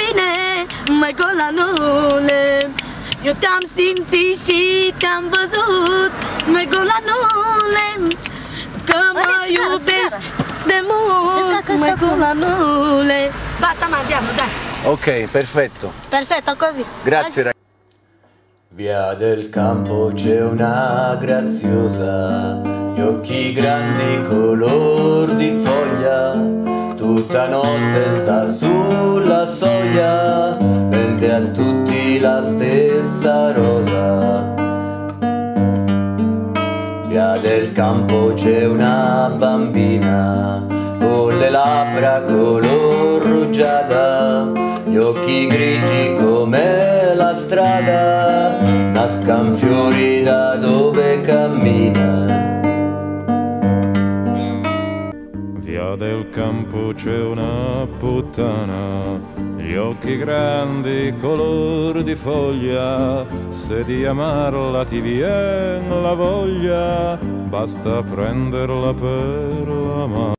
bine, mai con la nule. Eu te-am simțit și te-am văzut, mai con la nule. Că mă iubești de mult, mai con la nule. Basta, ma andiamo, dai. Ok, perfetto. Perfetto, così. Grazie ragazzi. Via del campo c'è una graziosa, gli occhi grandi color di foglia, tutta notte sta sulla soglia, vende a tutti la stessa rosa. Via del campo c'è una bambina, con le labbra color rugiada, gli occhi grigi come la strada, nascan fiori da dove cammina. Via del campo c'è una puttana, gli occhi grandi color di foglia, se di amarla ti vien la voglia, basta prenderla per la mano.